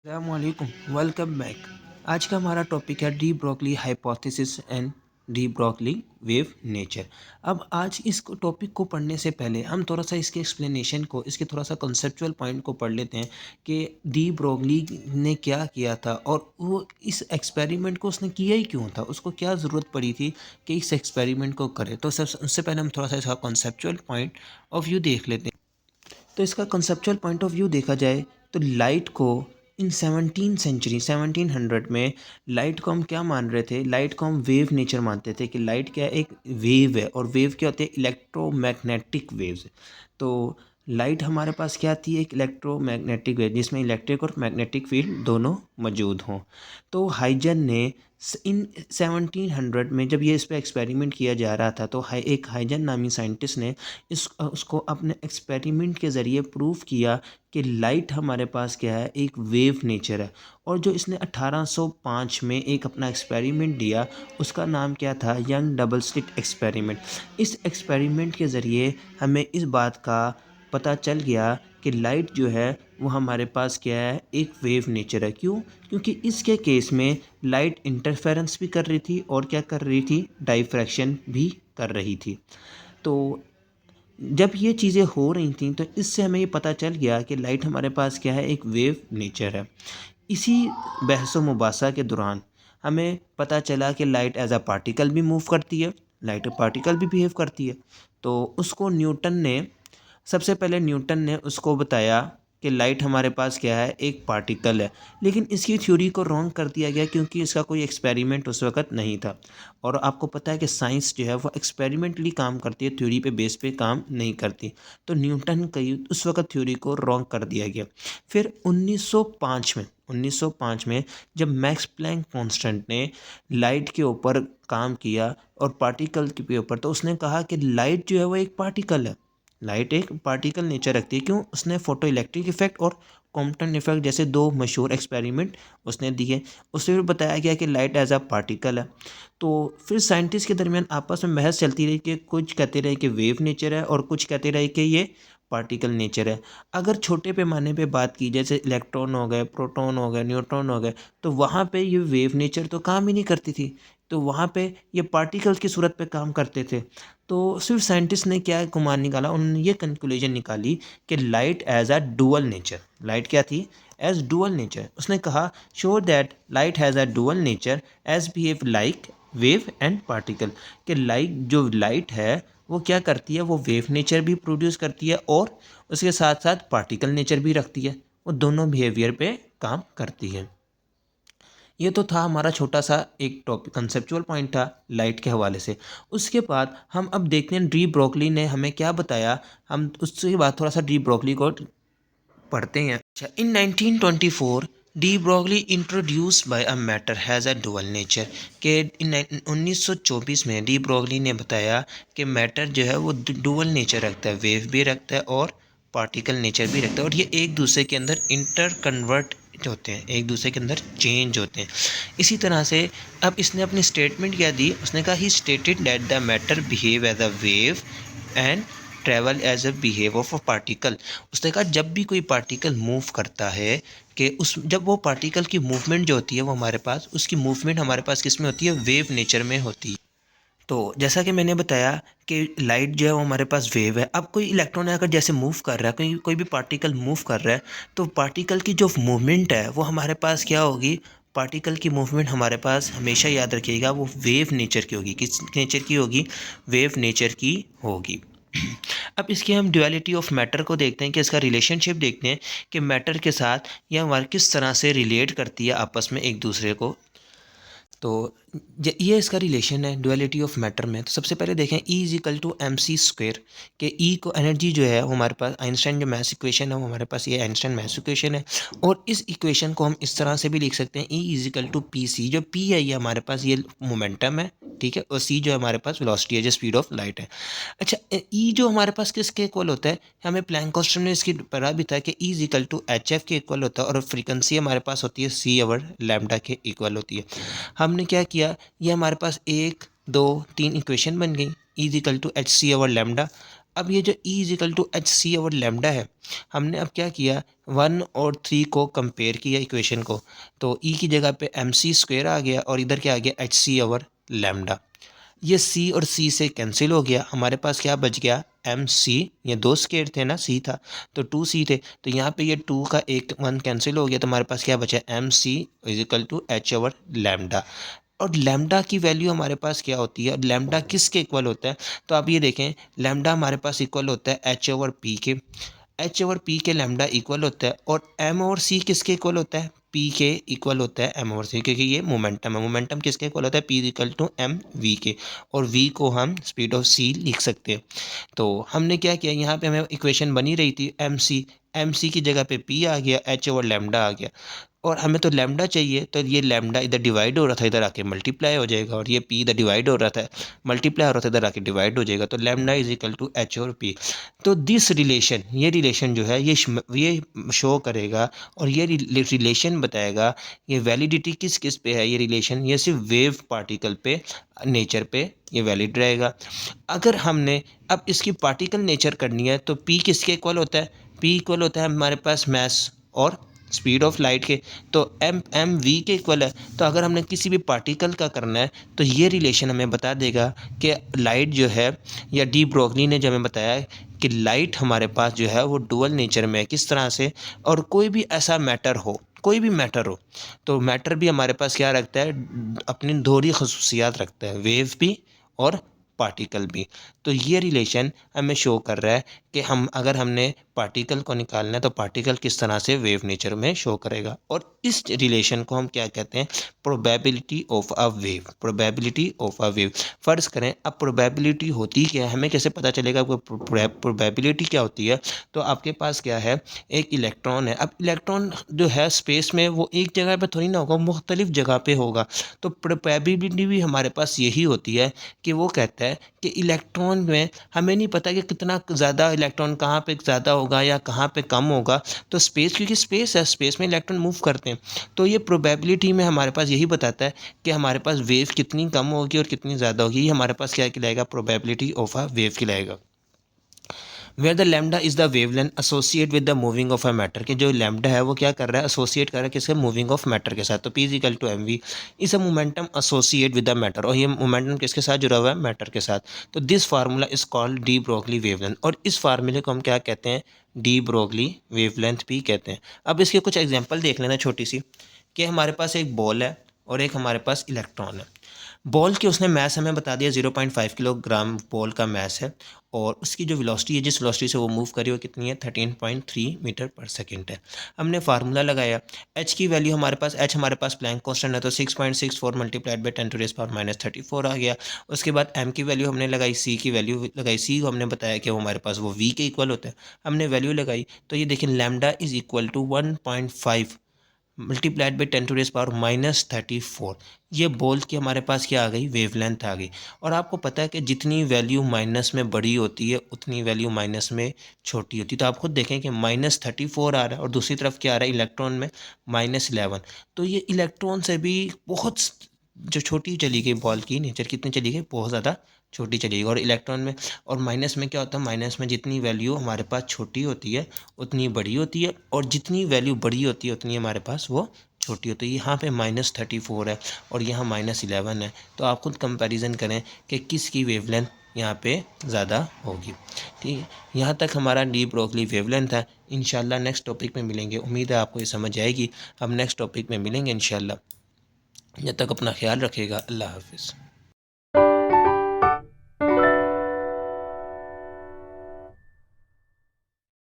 अस्सलामुअलैकुम, welcome back. आज का हमारा टॉपिक है de Broglie hypothesis and de Broglie wave nature. अब आज इस टॉपिक को पढ़ने से पहले हम थोड़ा सा इसके एक्सप्लेनेशन को, इसके थोड़ा सा कंसेप्चुअल पॉइंट को पढ़ लेते हैं कि डी ब्रोगली ने क्या किया था और वो इस एक्सपेरिमेंट को उसने किया ही क्यों था, उसको क्या ज़रूरत पड़ी थी कि इस एक्सपेरिमेंट को करे। तो उससे पहले हम थोड़ा सा इसका कंसेप्चुअल पॉइंट ऑफ व्यू देख लेते हैं। तो इसका कंसेप्चुअल पॉइंट ऑफ व्यू देखा जाए तो लाइट को इन 1700 में लाइट को हम क्या मान रहे थे, लाइट को हम वेव नेचर मानते थे कि लाइट क्या है, एक वेव है। और वेव क्या होते हैं, इलेक्ट्रोमैग्नेटिक वेव्स। तो लाइट हमारे पास क्या थी, एक इलेक्ट्रोमैग्नेटिक वेव जिसमें इलेक्ट्रिक और मैग्नेटिक फील्ड दोनों मौजूद हों। तो हाइजन ने इन 1700 में जब ये इस पर एक्सपेरिमेंट किया जा रहा था तो एक हाइजन नामी साइंटिस्ट ने उसको अपने एक्सपेरिमेंट के ज़रिए प्रूव किया कि लाइट हमारे पास क्या है, एक वेव नेचर है। और जो इसने 1805 में एक अपना एक्सपेरिमेंट दिया उसका नाम क्या था, यंग डबल स्लिट एक्सपेरिमेंट। इस एक्सपेरिमेंट के ज़रिए हमें इस बात का पता चल गया कि लाइट जो है वो हमारे पास क्या है, एक वेव नेचर है। क्यों? क्योंकि इसके केस में लाइट इंटरफेरेंस भी कर रही थी और क्या कर रही थी, डाइफ्रैक्शन भी कर रही थी। तो जब ये चीज़ें हो रही थी तो इससे हमें ये पता चल गया कि लाइट हमारे पास क्या है, एक वेव नेचर है। इसी बहस व मुबासा के दौरान हमें पता चला कि लाइट एज अ पार्टिकल भी मूव करती है, लाइट पार्टिकल भी बिहेव करती है। तो उसको सबसे पहले न्यूटन ने उसको बताया कि लाइट हमारे पास क्या है, एक पार्टिकल है। लेकिन इसकी थ्योरी को रॉन्ग कर दिया गया क्योंकि इसका कोई एक्सपेरिमेंट उस वक्त नहीं था। और आपको पता है कि साइंस जो है वो एक्सपेरिमेंटली काम करती है, थ्योरी पे बेस पे काम नहीं करती। तो न्यूटन की उस वक्त थ्योरी को रॉन्ग कर दिया गया। फिर 1905 में जब मैक्स प्लैंक कांस्टेंट ने लाइट के ऊपर काम किया और पार्टिकल के ऊपर, तो उसने कहा कि लाइट जो है वो एक पार्टिकल है, लाइट एक पार्टिकल नेचर रखती है। क्यों? उसने फोटो इलेक्ट्रिक इफेक्ट और कॉम्पटन इफेक्ट जैसे दो मशहूर एक्सपेरिमेंट उसने दिए। उससे फिर बताया गया कि लाइट एज अ पार्टिकल है। तो फिर साइंटिस्ट के दरमियान आपस में बहस चलती रही कि कुछ कहते रहे कि वेव नेचर है और कुछ कहते रहे कि ये पार्टिकल नेचर है। अगर छोटे पैमाने पे बात की, जैसे इलेक्ट्रॉन हो गए, प्रोटॉन हो गए, न्यूट्रॉन हो गए, तो वहाँ पे ये वेव नेचर तो काम ही नहीं करती थी। तो वहाँ पे ये पार्टिकल्स की सूरत पे काम करते थे। तो सिर्फ साइंटिस्ट ने क्या गुमान निकाला, उन्होंने ये कंक्लूजन निकाली कि light as a dual nature, light क्या थी, एज डुअल नेचर। उसने कहा show that light has a dual nature as behave like wave and particle. कि लाइट है वो क्या करती है, वो वेव नेचर भी प्रोड्यूस करती है और उसके साथ साथ पार्टिकल नेचर भी रखती है। वो दोनों बिहेवियर पे काम करती है। ये तो था हमारा छोटा सा एक टॉपिक, कंसेप्चुअल पॉइंट था लाइट के हवाले से। उसके बाद हम अब देखते हैं डी ब्रोगली ने हमें क्या बताया। हम उसके बाद थोड़ा सा डी ब्रोगली को पढ़ते हैं। अच्छा, इन 1924 de Broglie introduce by a matter has a dual nature. के इन 1924 में डी ब्रोगली ने बताया कि मैटर जो है वो डुअल नेचर रखता है, वेव भी रखता है और पार्टिकल नेचर भी रखता है। और ये एक दूसरे के अंदर इंटर कन्वर्ट होते हैं, एक दूसरे के अंदर चेंज होते हैं। इसी तरह से अब इसने अपनी स्टेटमेंट क्या दी, उसने कहा he stated that the matter behave as a wave and travel as a behave of a particle. उसने कहा जब भी कोई पार्टिकल मूव करता है कि उस जब वो पार्टिकल की मूवमेंट जो होती है वो हमारे पास, उसकी मूवमेंट हमारे पास किस में होती है, वेव नेचर में होती है। तो जैसा कि मैंने बताया कि लाइट जो है वो हमारे पास वेव है। अब कोई इलेक्ट्रॉन अगर जैसे मूव कर रहा है, कोई भी पार्टिकल मूव कर रहा है, तो पार्टिकल की जो मूवमेंट है वो हमारे पास क्या होगी, पार्टिकल की मूवमेंट हमारे पास हमेशा याद रखिएगा वो वेव नेचर की होगी। किस नेचर की होगी, वेव नेचर की होगी। अब इसकी हम ड्युअलिटी ऑफ मैटर को देखते हैं कि इसका रिलेशनशिप देखते हैं कि मैटर के साथ यह हमारे किस तरह से रिलेट करती है आपस में एक दूसरे को। तो ये इसका रिलेशन है ड्युअलिटी ऑफ मैटर में। तो सबसे पहले देखें E is equal to m c square, के ई को एनर्जी जो है वो हमारे पास आइंस्टाइन जो मैथ्स इक्वेशन है वो हमारे पास ये आइंस्टाइन मैथ्स इक्वेशन है। और इस इक्वेशन को हम इस तरह से भी लिख सकते हैं, E is equal to p c. जो पी है ये हमारे पास ये मोमेंटम है, ठीक है, और सी जो है हमारे पास वेलोसिटी है, जो स्पीड ऑफ लाइट है। अच्छा, ई जो हमारे पास किसके इक्वल होता है, हमें प्लैंक कांस्टेंट में इसकी पढ़ा भी था कि E is equal to h f के इक्वल होता है और फ्रीक्वेंसी हमारे पास होती है सी ओवर लैम्डा के इक्वल होती है। हमने क्या किया, ये हमारे पास एक दो तीन इक्वेशन बन गई, E is equal to h c over lambda. अब ये जो E is equal to h c over lambda है, हमने अब क्या किया, 1 और 3 को कंपेयर किया इक्वेशन को, तो ई की जगह पे एम सी स्क्वेयर आ गया और इधर क्या आ गया, एच सी ओवर लैम्डा। ये सी और सी से कैंसिल हो गया, हमारे पास क्या बच गया, एम सी, ये दो स्क्वायर थे ना, सी था तो 2 सी थे, तो यहाँ पे ये 2 का एक 1 कैंसिल हो गया, तो हमारे पास क्या बचा, m c is equal to h over lambda. और लैम्डा की वैल्यू हमारे पास क्या होती है, और लैम्डा किसके इक्वल होता है, तो आप ये देखें, लैम्डा हमारे पास इक्वल होता है एच ओवर पी के, एच ओवर पी के लैम्डा इक्वल होता है, और एम ओवर सी किसके इक्वल होता है, पी के इक्वल होता है एम ओवर सी, क्योंकि ये मोमेंटम है, मोमेंटम किसके इक्वल होता है, p equal to m v के, और वी को हम स्पीड ऑफ सी लिख सकते हैं। तो हमने क्या किया, यहाँ पे हमें इक्वेशन बनी रही थी एम सी की जगह पे पी आ गया, एच ओवर लैम्डा आ गया, और हमें तो लैम्डा चाहिए, तो ये लैम्डा इधर डिवाइड हो रहा था, इधर आके मल्टीप्लाई हो जाएगा, और ये पी इधर डिवाइड हो रहा था, मल्टीप्लाई हो रहा था, इधर आके डिवाइड हो जाएगा, तो lambda is equal to h और पी। तो दिस रिलेशन, ये रिलेशन जो है ये शो करेगा, और ये रिलेशन बताएगा, ये वैलिडिटी किस किस पे है, ये रिलेशन ये सिर्फ वेव पार्टिकल पे, नेचर पे ये वैलिड रहेगा। अगर हमने अब इसकी पार्टिकल नेचर करनी है, तो पी किसके इक्वल होता है, पी इक्वल होता है हमारे पास मैस और स्पीड ऑफ लाइट के, तो एम एम वी के इक्वल है। तो अगर हमने किसी भी पार्टिकल का करना है, तो ये रिलेशन हमें बता देगा कि लाइट जो है, या डी ब्रोगली ने जो हमें बताया कि लाइट हमारे पास जो है वो डुअल नेचर में है, किस तरह से, और कोई भी ऐसा मैटर हो, कोई भी मैटर हो, तो मैटर भी हमारे पास क्या रखता है, अपनी दोहरी खसूसियात रखता है, वेव भी और पार्टिकल भी। तो ये रिलेशन हमें शो कर रहा है कि हम अगर हमने पार्टिकल को निकालना है, तो पार्टिकल किस तरह से वेव नेचर में शो करेगा, और इस रिलेशन को हम क्या कहते हैं, probability of a wave, probability of a wave. फ़र्ज़ करें, अब प्रोबेबिलिटी होती क्या है, हमें कैसे पता चलेगा प्रोबेबिलिटी क्या होती है, तो आपके पास क्या है, एक इलेक्ट्रॉन है, अब इलेक्ट्रॉन जो है स्पेस में वो एक जगह पे थोड़ी ना होगा, मुख्तलिफ जगह पे होगा, तो प्रोबेबिलिटी भी हमारे पास यही होती है कि वो कहता है कि इलेक्ट्रॉन में हमें नहीं पता कि कितना ज़्यादा इलेक्ट्रॉन कहाँ पे ज़्यादा होगा या कहाँ पे कम होगा, तो स्पेस, क्योंकि स्पेस है, स्पेस में इलेक्ट्रॉन मूव करते हैं, तो ये प्रोबेबिलिटी में हमारे पास यही बताता है कि हमारे पास वेव कितनी कम होगी और कितनी ज़्यादा होगी, ये हमारे पास क्या कहलाएगा, प्रोबेबिलिटी ऑफ अ वेव कहलाएगा। Where the lambda is the wavelength associate with the moving of a matter, कि जो लैम्डा है वो क्या कर रहा है, एसोसिएट कर रहा है किसके, मूविंग ऑफ मैटर के साथ, तो p is equal to m v is a momentum associate with the matter, और ये मोमेंटम किसके साथ जुड़ा हुआ है, मैटर के साथ। तो this formula is called de Broglie wavelength, और इस फार्मूले को हम क्या कहते हैं, डी ब्रोगली वेवलेंथ भी कहते हैं। अब इसके कुछ एग्जाम्पल देख लेना छोटी सी, कि हमारे पास एक बॉल है और एक हमारे पास इलेक्ट्रॉन है। बॉल की उसने मैस हमें बता दिया, 0.5 किलोग्राम बॉल का मैस है, और उसकी जो वेलोसिटी है, जिस वेलोसिटी से वो मूव करी वो कितनी है, 13.3 मीटर पर सेकंड है। हमने फार्मूला लगाया, एच की वैल्यू हमारे पास, एच हमारे पास प्लैंक कांस्टेंट है, तो 6.64 मल्टीप्लाइड बाई 10⁻⁻34 आ गया। उसके बाद एम की वैल्यू हमने लगाई, सी की वैल्यू लगाई, सी को हमने बताया कि वो हमारे पास वो वी के इक्वल होता है, हमने वैल्यू लगाई, तो ये देखिए lambda is equal to 1.5 multiplied by 10⁻⁻34, ये बोल के हमारे पास क्या आ गई, वेवलेंथ आ गई। और आपको पता है कि जितनी वैल्यू माइनस में बड़ी होती है, उतनी वैल्यू माइनस में छोटी होती है, तो आप खुद देखें कि -34 आ रहा है, और दूसरी तरफ क्या आ रहा है, इलेक्ट्रॉन में -11, तो ये इलेक्ट्रॉन से भी बहुत जो छोटी चली गई, बॉल की नेचर कितनी चली गई, बहुत ज़्यादा छोटी चली गई, और इलेक्ट्रॉन में, और माइनस में क्या होता है, माइनस में जितनी वैल्यू हमारे पास छोटी होती है उतनी बड़ी होती है, और जितनी वैल्यू बड़ी होती है उतनी हमारे पास वो छोटी होती है। यहाँ पे -34 है और यहाँ -11 है, तो आप खुद कंपैरिजन करें कि किसकी वेवलेंथ यहाँ पे ज़्यादा होगी। ठीक है, यहाँ तक हमारा डी ब्रोगली वेवलेंथ है। इंशाल्लाह नेक्स्ट टॉपिक में मिलेंगे, उम्मीद है आपको ये समझ आएगी। हम नेक्स्ट टॉपिक में मिलेंगे इंशाल्लाह। जब तक अपना ख्याल रखिएगा, अल्लाह हाफिज़।